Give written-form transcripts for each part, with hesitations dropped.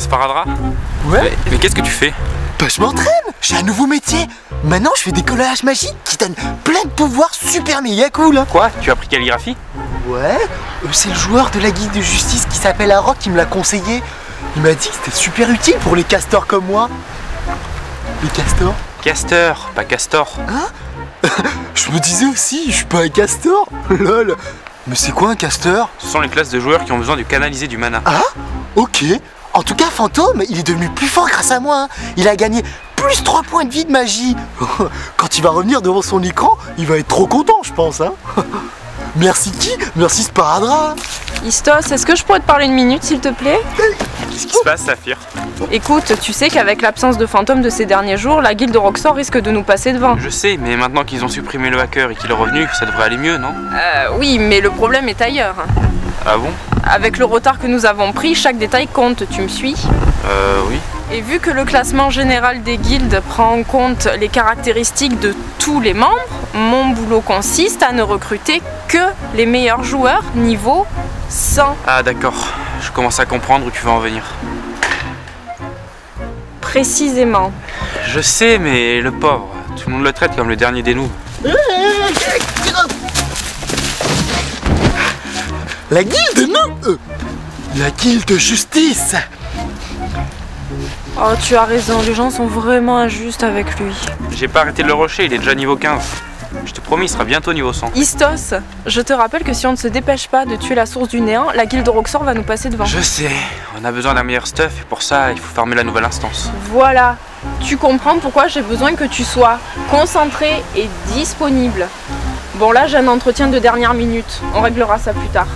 sparadrap? Ouais. Mais qu'est-ce que tu fais? Bah je m'entraîne, j'ai un nouveau métier. Maintenant je fais des collages magiques qui donnent plein de pouvoirs super méga cool hein. Quoi? Tu as appris calligraphie? Ouais, c'est le joueur de la guilde de justice qui s'appelle Arok qui me l'a conseillé. Il m'a dit que c'était super utile pour les castors comme moi. Les castors? Castor, pas castor. Hein? Je me disais aussi, je suis pas un castor. Lol. Mais c'est quoi un castor? Ce sont les classes de joueurs qui ont besoin de canaliser du mana. Ah? Ok. En tout cas, Fantôme, il est devenu plus fort grâce à moi. Hein. Il a gagné plus 3 points de vie de magie. Quand il va revenir devant son écran, il va être trop content, je pense. Hein. Merci qui? Merci Sparadrap. Istos, est-ce que je pourrais te parler une minute, s'il te plaît? Qu'est-ce qui se passe, Saphir? Écoute, tu sais qu'avec l'absence de Fantôme de ces derniers jours, la guilde de Roxor risque de nous passer devant. Je sais, mais maintenant qu'ils ont supprimé le hacker et qu'il est revenu, ça devrait aller mieux, non? Oui, mais le problème est ailleurs. Ah bon? Avec le retard que nous avons pris, chaque détail compte, tu me suis? Oui. Et vu que le classement général des guildes prend en compte les caractéristiques de tous les membres, mon boulot consiste à ne recruter que les meilleurs joueurs niveau 100. Ah d'accord, je commence à comprendre où tu vas en venir. Précisément. Je sais, mais le pauvre, tout le monde le traite comme le dernier des noobs. La guilde, non la guilde de justice. Oh, tu as raison, les gens sont vraiment injustes avec lui. J'ai pas arrêté de le rusher, il est déjà niveau 15. Je te promets, il sera bientôt niveau 100. Istos, je te rappelle que si on ne se dépêche pas de tuer la source du néant, la guilde de Roxor va nous passer devant. Je sais, on a besoin d'un meilleur stuff et pour ça, il faut farmer la nouvelle instance. Voilà, tu comprends pourquoi j'ai besoin que tu sois concentré et disponible. Bon là, j'ai un entretien de dernière minute, on réglera ça plus tard.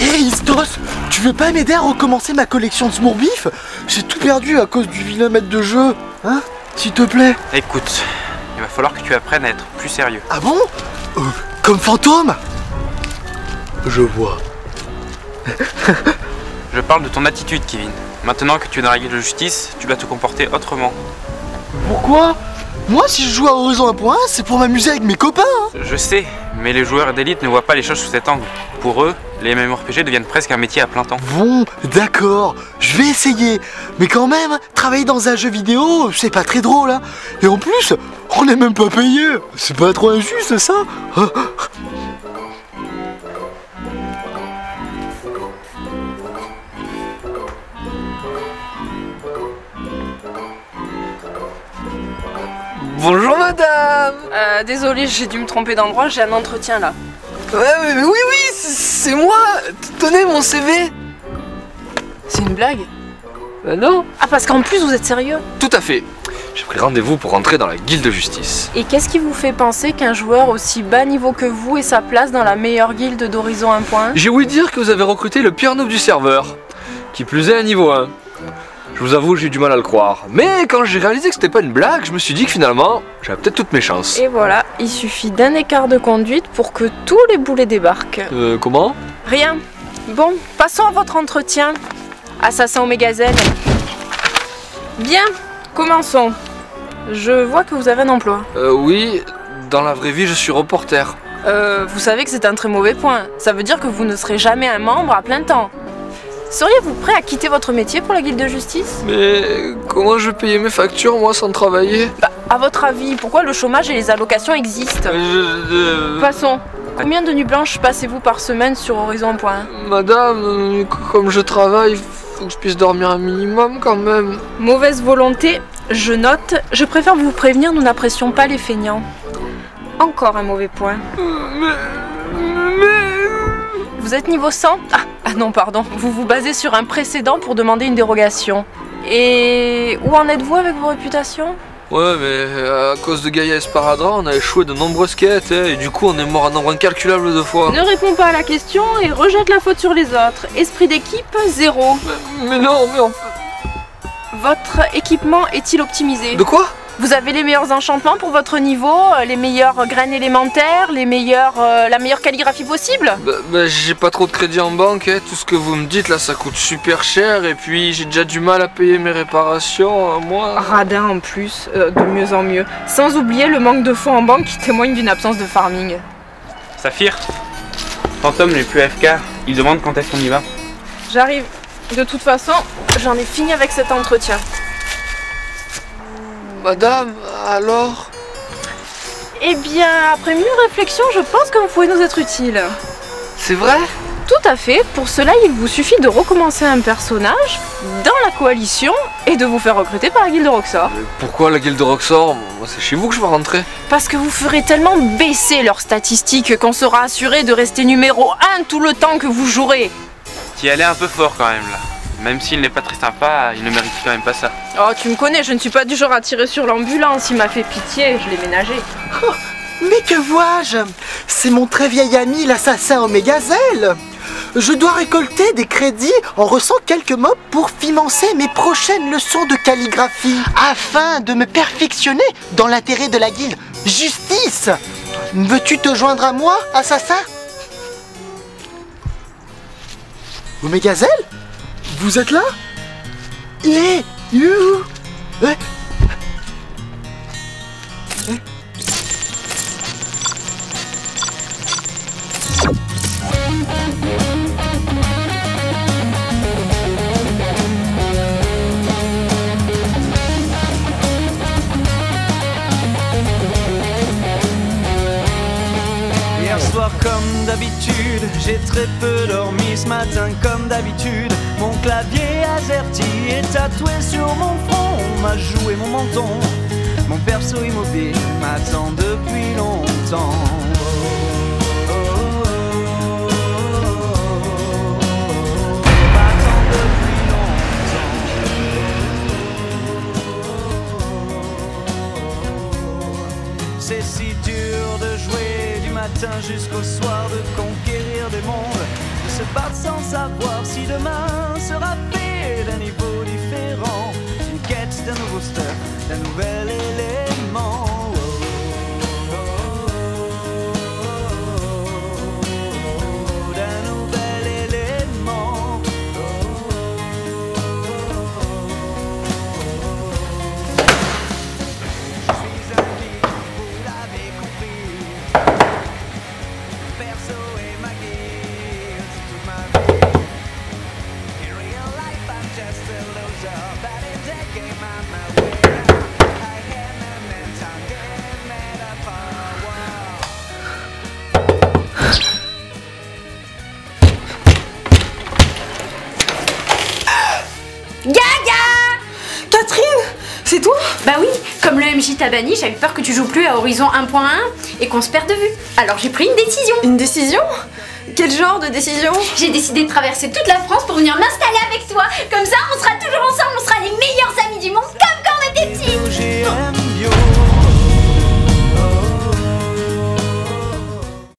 Hé Istos, tu veux pas m'aider à recommencer ma collection de Smourbif? J'ai tout perdu à cause du vilain maître de jeu, hein? S'il te plaît. Écoute, il va falloir que tu apprennes à être plus sérieux. Ah bon? Comme Fantôme? Je vois. Je parle de ton attitude, Kevin. Maintenant que tu es dans la guilde de justice, tu dois te comporter autrement. Pourquoi? Moi, si je joue à Horizon 1.1, c'est pour m'amuser avec mes copains. Hein. Je sais, mais les joueurs d'élite ne voient pas les choses sous cet angle. Pour eux, les MMORPG deviennent presque un métier à plein temps. Bon, d'accord, je vais essayer. Mais quand même, travailler dans un jeu vidéo, c'est pas très drôle. Hein. Et en plus, on n'est même pas payé. C'est pas trop injuste, ça? Bonjour madame. Désolé, j'ai dû me tromper d'endroit, j'ai un entretien là. Ouais, mais oui, c'est moi. Tenez mon CV. C'est une blague? Non. Ah, parce qu'en plus vous êtes sérieux? Tout à fait. J'ai pris rendez-vous pour rentrer dans la guilde de justice. Et qu'est-ce qui vous fait penser qu'un joueur aussi bas niveau que vous ait sa place dans la meilleure guilde d'Horizon 1.1? J'ai ouï dire que vous avez recruté le pire noob du serveur. Qui plus est à niveau 1. Je vous avoue, j'ai eu du mal à le croire. Mais quand j'ai réalisé que c'était pas une blague, je me suis dit que finalement, j'avais peut-être toutes mes chances. Et voilà, il suffit d'un écart de conduite pour que tous les boulets débarquent. Comment? Rien. Bon, passons à votre entretien. Assassin Omega Zen. Bien, commençons. Je vois que vous avez un emploi. Oui, dans la vraie vie, je suis reporter. Vous savez que c'est un très mauvais point. Ça veut dire que vous ne serez jamais un membre à plein temps. Seriez-vous prêt à quitter votre métier pour la guilde de justice? Mais comment je vais payer mes factures, moi, sans travailler? Bah, à votre avis, pourquoi le chômage et les allocations existent? Passons. Combien de nuits blanches passez-vous par semaine sur Horizon 1.1? Madame, comme je travaille, faut que je puisse dormir un minimum quand même. Mauvaise volonté, je note. Je préfère vous prévenir, nous n'apprécions pas les feignants. Encore un mauvais point. Vous êtes niveau 100? Ah non, pardon. Vous vous basez sur un précédent pour demander une dérogation. Et où en êtes-vous avec vos réputations? Ouais, mais à cause de Gaïa et Sparadrap, on a échoué de nombreuses quêtes, et du coup on est mort un nombre incalculable de fois. Ne réponds pas à la question et rejette la faute sur les autres. Esprit d'équipe, 0. Mais non, mais on... Votre équipement est-il optimisé? De quoi? Vous avez les meilleurs enchantements pour votre niveau, les meilleures graines élémentaires, la meilleure calligraphie possible? J'ai pas trop de crédit en banque, hein. Tout ce que vous me dites là ça coûte super cher et puis j'ai déjà du mal à payer mes réparations, moi. Radin en plus, de mieux en mieux. Sans oublier le manque de fonds en banque qui témoigne d'une absence de farming. Saphir, Fantôme n'est plus AFK, il demande quand est-ce qu'on y va. J'arrive. De toute façon, j'en ai fini avec cet entretien. Madame, alors? Eh bien, après mûre réflexion, je pense que vous pouvez nous être utile. C'est vrai? Tout à fait. Pour cela, il vous suffit de recommencer un personnage dans la coalition et de vous faire recruter par la guilde Roxor. Pourquoi la guilde Roxor? Moi, c'est chez vous que je vais rentrer. Parce que vous ferez tellement baisser leurs statistiques qu'on sera assuré de rester numéro 1 tout le temps que vous jouerez. Tu y allais un peu fort quand même là. Même s'il n'est pas très sympa, il ne mérite quand même pas ça. Oh, tu me connais, je ne suis pas du genre à tirer sur l'ambulance. Il m'a fait pitié, je l'ai ménagé. Oh, mais que vois-je? C'est mon très vieil ami l'assassin Omégazel. Je dois récolter des crédits en reçant quelques mobs pour financer mes prochaines leçons de calligraphie afin de me perfectionner dans l'intérêt de la guilde. Justice! Veux-tu te joindre à moi, assassin? Omégazel? Vous êtes là? You! Hier soir comme d'habitude, j'ai très peu dormi ce matin comme d'habitude. Mon clavier AZERTY est tatoué sur mon front, on m'a joué mon menton. Mon perso immobile m'attend depuis longtemps. M'attend depuis longtemps. C'est si dur de jouer du matin jusqu'au soir, de conquérir des mondes, de se battre sans savoir si demain sera fait d'un niveau différent, d'une quête d'un nouveau stuff, d'un nouvel élément. D'un nouvel élément. Je suis un geek, vous l'avez compris. Perso et ma guilde, c'est toute ma vie. In real life I'm just a loser, but in the game I'm a winner. I am a mental game metaphor. Gaga! Catherine, c'est toi? Bah oui, comme le MJ t'a banni, j'avais peur que tu joues plus à Horizon 1.1 et qu'on se perde de vue. Alors j'ai pris une décision. Une décision? Quel genre de décision? J'ai décidé de traverser toute la France pour venir m'installer avec toi. Comme ça, on sera toujours ensemble, on sera les meilleurs amis du monde, comme quand on était petits. OGM